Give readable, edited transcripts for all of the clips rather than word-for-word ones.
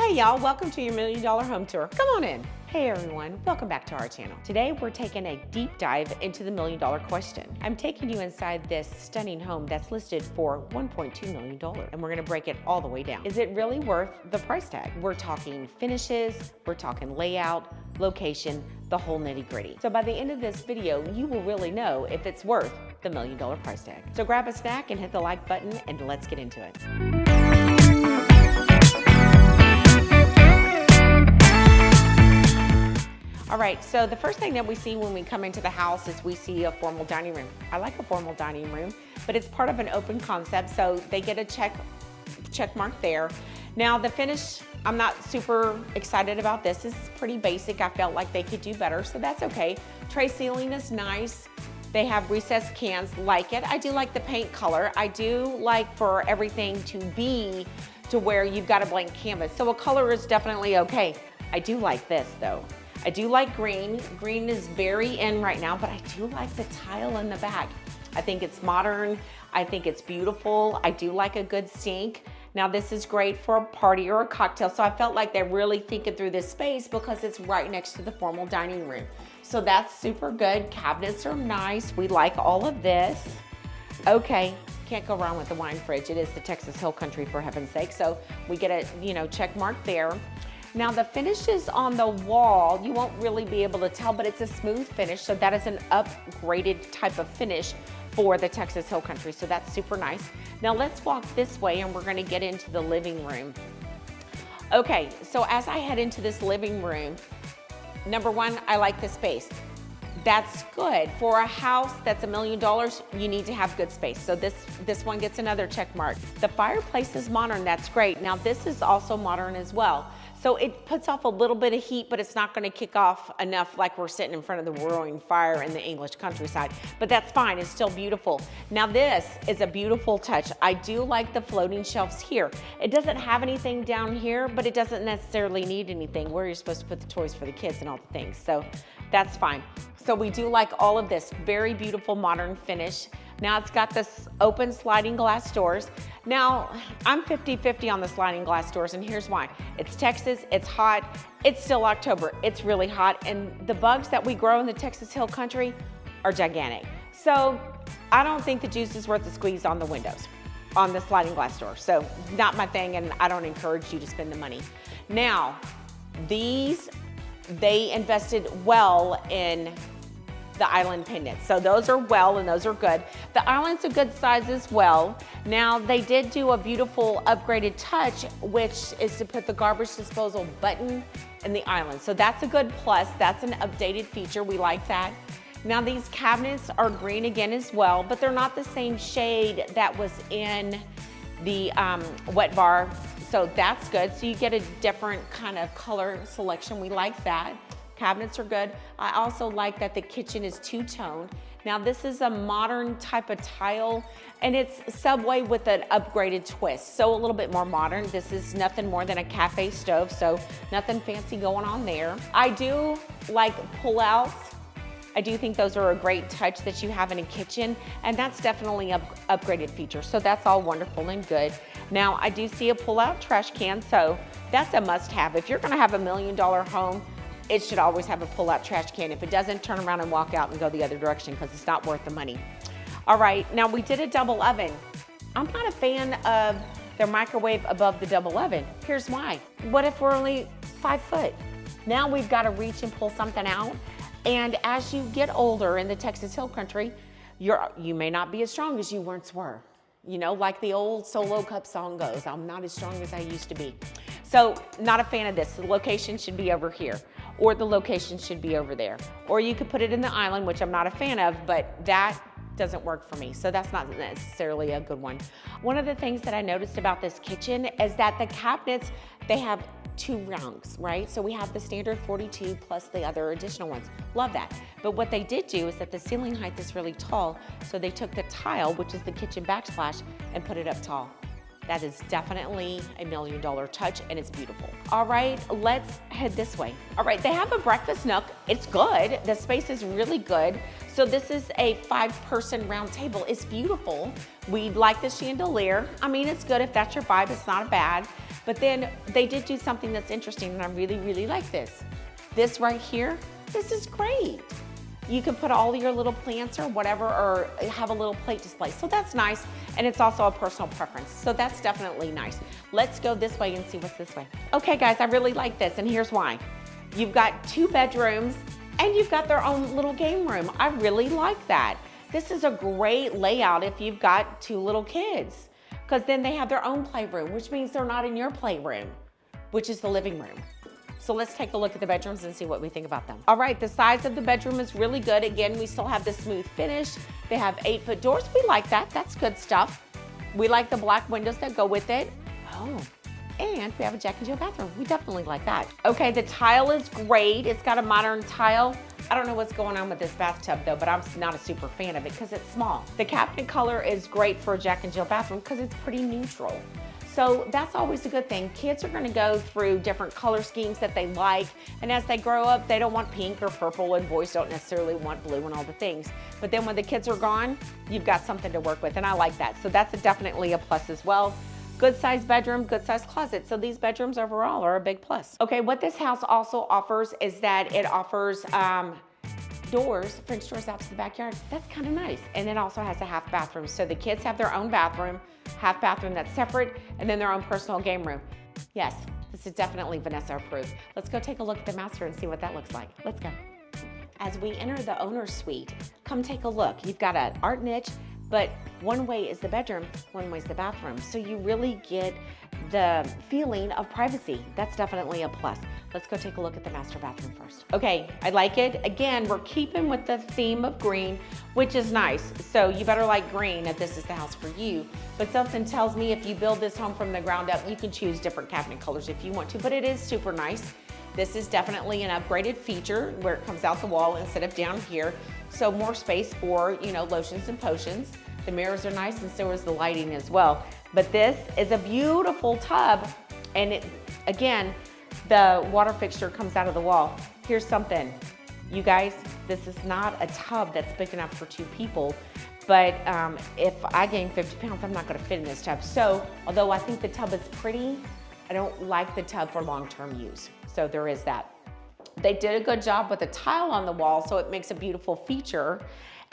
Hey y'all, welcome to your $1 Million Home Tour. Come on in. Hey everyone, welcome back to our channel. Today we're taking a deep dive into the $1 million question. I'm taking you inside this stunning home that's listed for $1.2 million, and we're gonna break it all the way down. Is it really worth the price tag? We're talking finishes, we're talking layout, location, the whole nitty gritty. So by the end of this video, you will really know if it's worth the $1 million price tag. So grab a snack and hit the like button and let's get into it. All right, so the first thing that we see when we come into the house is we see a formal dining room. I like a formal dining room, but it's part of an open concept, so they get a check mark there. Now the finish, I'm not super excited about this. This is pretty basic. I felt like they could do better, so that's okay. Tray ceiling is nice. They have recessed cans, like it. I do like the paint color. I do like for everything to be to where you've got a blank canvas. So a color is definitely okay. I do like this though. I do like green. Green is very in right now, but I do like the tile in the back. I think it's modern. I think it's beautiful. I do like a good sink. Now this is great for a party or a cocktail. So I felt like they're really thinking through this space because it's right next to the formal dining room. So that's super good. Cabinets are nice. We like all of this. Okay, can't go wrong with the wine fridge. It is the Texas Hill Country, for heaven's sake. So we get a check mark there. Now the finishes on the wall, you won't really be able to tell, but it's a smooth finish. So that is an upgraded type of finish for the Texas Hill Country. So that's super nice. Now let's walk this way and we're gonna get into the living room. Okay, so as I head into this living room, number one, I like the space. That's good. For a house that's $1 million, you need to have good space. So this one gets another check mark. The fireplace is modern, that's great. Now this is also modern as well. So it puts off a little bit of heat, but it's not gonna kick off enough like we're sitting in front of the roaring fire in the English countryside. But that's fine, it's still beautiful. Now this is a beautiful touch. I do like the floating shelves here. It doesn't have anything down here, but it doesn't necessarily need anything where you're supposed to put the toys for the kids and all the things. So that's fine. So we do like all of this. Very beautiful modern finish. Now it's got this open sliding glass doors. Now I'm 50-50 on the sliding glass doors, and here's why. It's Texas, it's hot, it's still October, it's really hot, and the bugs that we grow in the Texas Hill Country are gigantic. So I don't think the juice is worth the squeeze on the windows, on the sliding glass door. So not my thing, and I don't encourage you to spend the money. Now, they invested well in the island pendants. So those are well and those are good. The island's a good size as well. Now they did do a beautiful upgraded touch, which is to put the garbage disposal button in the island. So that's a good plus. That's an updated feature. We like that. Now these cabinets are green again as well, but they're not the same shade that was in the wet bar. So that's good. So you get a different kind of color selection. We like that. Cabinets are good. I also like that the kitchen is two-tone. Now this is a modern type of tile, and it's Subway with an upgraded twist. So a little bit more modern. This is nothing more than a cafe stove, so nothing fancy going on there. I do like pull-outs. I do think those are a great touch that you have in a kitchen, and that's definitely an upgraded feature. So that's all wonderful and good. Now I do see a pull-out trash can, so that's a must-have. If you're gonna have $1 million home, it should always have a pull-out trash can. If it doesn't, turn around and walk out and go the other direction because it's not worth the money. All right, now we did a double oven. I'm not a fan of their microwave above the double oven. Here's why. What if we're only 5 foot? Now we've got to reach and pull something out. And as you get older in the Texas Hill Country, you may not be as strong as you once were. You know, like the old Solo Cup song goes, I'm not as strong as I used to be. So not a fan of this. The location should be over here, or the location should be over there. Or you could put it in the island, which I'm not a fan of, but that doesn't work for me. So that's not necessarily a good one. One of the things that I noticed about this kitchen is that the cabinets, they have 2 rungs, right? So we have the standard 42 plus the other additional ones. Love that. But what they did do is that the ceiling height is really tall. So they took the tile, which is the kitchen backsplash, and put it up tall. That is definitely a $1 million touch, and it's beautiful. All right, let's head this way. All right, they have a breakfast nook. It's good. The space is really good. So this is a 5-person round table. It's beautiful. We like the chandelier. I mean, it's good if that's your vibe, it's not bad. But then they did do something that's interesting, and I really, really like this. This right here, this is great. You can put all your little plants or whatever, or have a little plate display. So that's nice, and it's also a personal preference. So that's definitely nice. Let's go this way and see what's this way. Okay guys, I really like this, and here's why. You've got 2 bedrooms, and you've got their own little game room. I really like that. This is a great layout if you've got 2 little kids, because then they have their own playroom, which means they're not in your playroom, which is the living room. So let's take a look at the bedrooms and see what we think about them. All right, the size of the bedroom is really good. Again, we still have the smooth finish. They have 8-foot doors. We like that. That's good stuff. We like the black windows that go with it. Oh, and we have a Jack and Jill bathroom. We definitely like that. Okay, the tile is great. It's got a modern tile. I don't know what's going on with this bathtub though, but I'm not a super fan of it because it's small. The cabinet color is great for a Jack and Jill bathroom because it's pretty neutral. So that's always a good thing. Kids are gonna go through different color schemes that they like, and as they grow up, they don't want pink or purple, and boys don't necessarily want blue and all the things. But then when the kids are gone, you've got something to work with, and I like that. So that's definitely a plus as well. Good sized bedroom, good sized closet. So these bedrooms overall are a big plus. Okay, what this house also offers is that it offers doors, French doors out to the backyard. That's kind of nice. And it also has a half bathroom. So the kids have their own bathroom, half bathroom that's separate, and then their own personal game room. Yes, this is definitely Vanessa approved. Let's go take a look at the master and see what that looks like. Let's go. As we enter the owner's suite, come take a look. You've got an art niche, but one way is the bedroom, one way is the bathroom. So you really get the feeling of privacy. That's definitely a plus. Let's go take a look at the master bathroom first. Okay, I like it. Again, we're keeping with the theme of green, which is nice. So you better like green if this is the house for you. But something tells me if you build this home from the ground up, you can choose different cabinet colors if you want to, but it is super nice. This is definitely an upgraded feature where it comes out the wall instead of down here. So more space for, you know, lotions and potions. The mirrors are nice, and so is the lighting as well. But this is a beautiful tub, and it, again, the water fixture comes out of the wall. Here's something, you guys, this is not a tub that's big enough for 2 people, but if I gain 50 pounds, I'm not gonna fit in this tub. So, although I think the tub is pretty, I don't like the tub for long-term use. So there is that. They did a good job with the tile on the wall, so it makes a beautiful feature.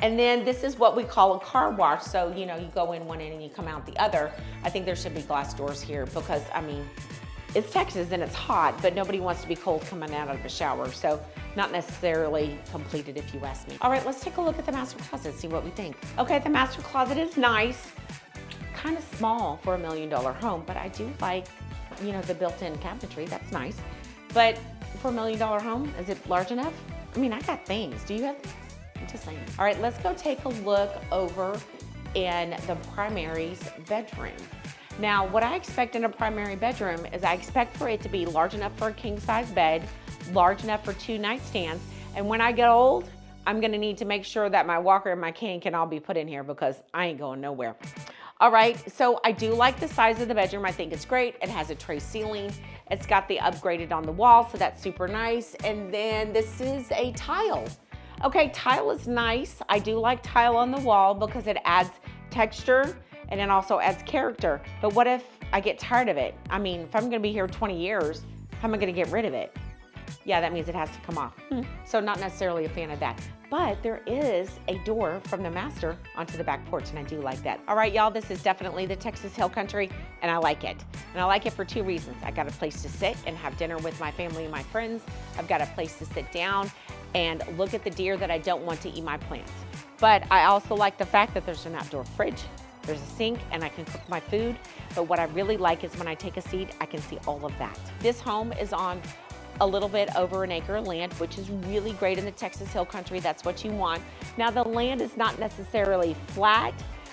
And then this is what we call a car wash. So, you know, you go in one end and you come out the other. I think there should be glass doors here because, I mean, it's Texas and it's hot, but nobody wants to be cold coming out of a shower. So not necessarily completed if you ask me. All right, let's take a look at the master closet, see what we think. Okay, the master closet is nice. Kind of small for $1 million home, but I do like, you know, the built-in cabinetry, that's nice. But for $1 million home, is it large enough? I mean, I got things, do you have things? I'm just saying. All right, let's go take a look over in the primary's bedroom. Now, what I expect in a primary bedroom is I expect for it to be large enough for a king-size bed, large enough for 2 nightstands, and when I get old, I'm gonna need to make sure that my walker and my cane can all be put in here because I ain't going nowhere. All right, so I do like the size of the bedroom. I think it's great. It has a tray ceiling. It's got the upgraded on the wall, so that's super nice. And then this is a tile. Okay, tile is nice. I do like tile on the wall because it adds texture and it also adds character. But what if I get tired of it? I mean, if I'm gonna be here 20 years, how am I gonna get rid of it? Yeah, that means it has to come off. So not necessarily a fan of that. But there is a door from the master onto the back porch, and I do like that. All right, y'all, this is definitely the Texas Hill Country, and I like it. And I like it for 2 reasons. I got a place to sit and have dinner with my family and my friends. I've got a place to sit down and look at the deer that I don't want to eat my plants. But I also like the fact that there's an outdoor fridge, there's a sink, and I can cook my food. But what I really like is when I take a seat, I can see all of that. This home is on a little bit over an acre of land, which is really great in the Texas Hill Country. That's what you want. Now, the land is not necessarily flat,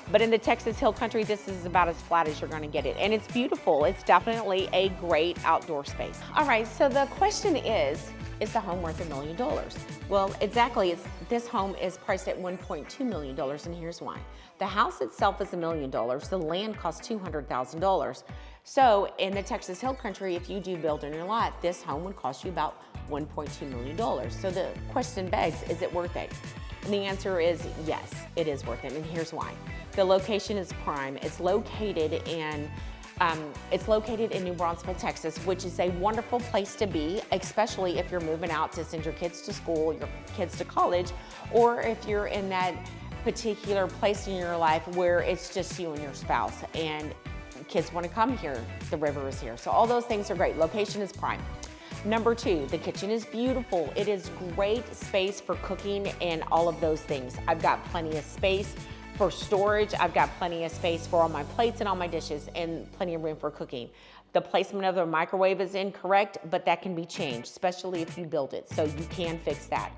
but in the Texas Hill Country, this is about as flat as you're gonna get it. And it's beautiful. It's definitely a great outdoor space. All right, so the question is the home worth $1 million? Well, exactly, this home is priced at $1.2 million, and here's why. The house itself is $1 million, the land costs $200,000. So in the Texas Hill Country, if you do build in your lot, this home would cost you about $1.2 million. So the question begs, is it worth it? And the answer is yes, it is worth it, and here's why. The location is prime. It's located in New Braunfels, Texas, which is a wonderful place to be, especially if you're moving out to send your kids to school, your kids to college, or if you're in that particular place in your life where it's just you and your spouse and kids want to come here, the river is here. So all those things are great. Location is prime. Number 2, the kitchen is beautiful. It is great space for cooking and all of those things. I've got plenty of space for storage. I've got plenty of space for all my plates and all my dishes and plenty of room for cooking. The placement of the microwave is incorrect, but that can be changed, especially if you build it, so you can fix that.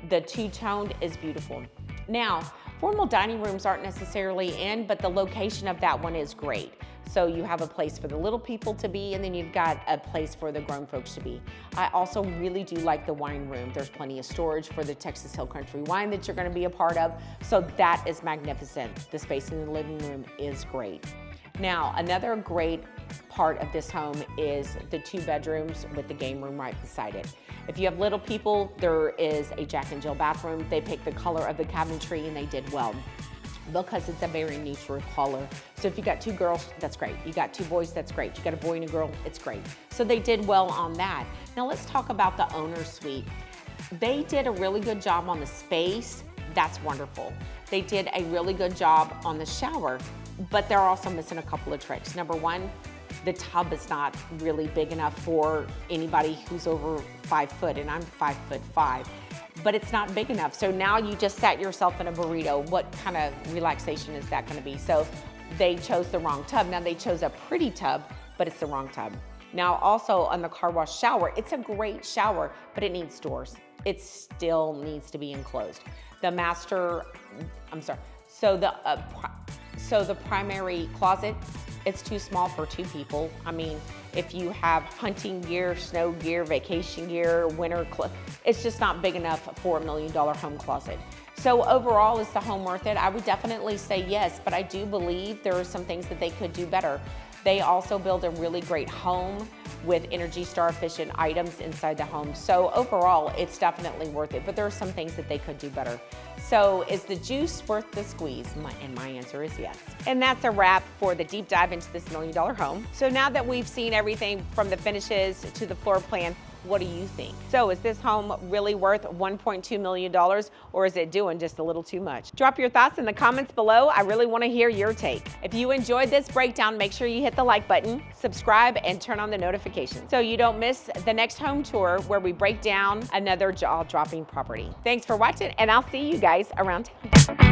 The two-toned is beautiful. Now, formal dining rooms aren't necessarily in, but the location of that one is great. So you have a place for the little people to be, and then you've got a place for the grown folks to be. I also really do like the wine room. There's plenty of storage for the Texas Hill Country wine that you're gonna be a part of. So that is magnificent. The space in the living room is great. Now, another great part of this home is the 2 bedrooms with the game room right beside it. If you have little people, there is a Jack and Jill bathroom. They picked the color of the cabinetry and they did well, because it's a very neutral color. So if you got 2 girls, that's great. You got 2 boys, that's great. You got a boy and a girl, it's great. So they did well on that. Now let's talk about the owner's suite. They did a really good job on the space. That's wonderful. They did a really good job on the shower, but they're also missing a couple of tricks. Number 1, the tub is not really big enough for anybody who's over 5 foot, and I'm 5'5". But it's not big enough. So now you just sat yourself in a burrito. What kind of relaxation is that gonna be? So they chose the wrong tub. Now they chose a pretty tub, but it's the wrong tub. Now also on the car wash shower, it's a great shower, but it needs doors. It still needs to be enclosed. The master, so the primary closet, it's too small for 2 people. I mean, if you have hunting gear, snow gear, vacation gear, winter clothes, it's just not big enough for a $1 million home closet. So overall, is the home worth it? I would definitely say yes, but I do believe there are some things that they could do better. They also build a really great home with Energy Star efficient items inside the home. So overall, it's definitely worth it, but there are some things that they could do better. So is the juice worth the squeeze? And my answer is yes. And that's a wrap for the deep dive into this $1 million home. So now that we've seen everything from the finishes to the floor plan, what do you think? So is this home really worth $1.2 million, or is it doing just a little too much? Drop your thoughts in the comments below. I really want to hear your take. If you enjoyed this breakdown, make sure you hit the like button, subscribe, and turn on the notifications so you don't miss the next home tour where we break down another jaw-dropping property. Thanks for watching, and I'll see you guys around town.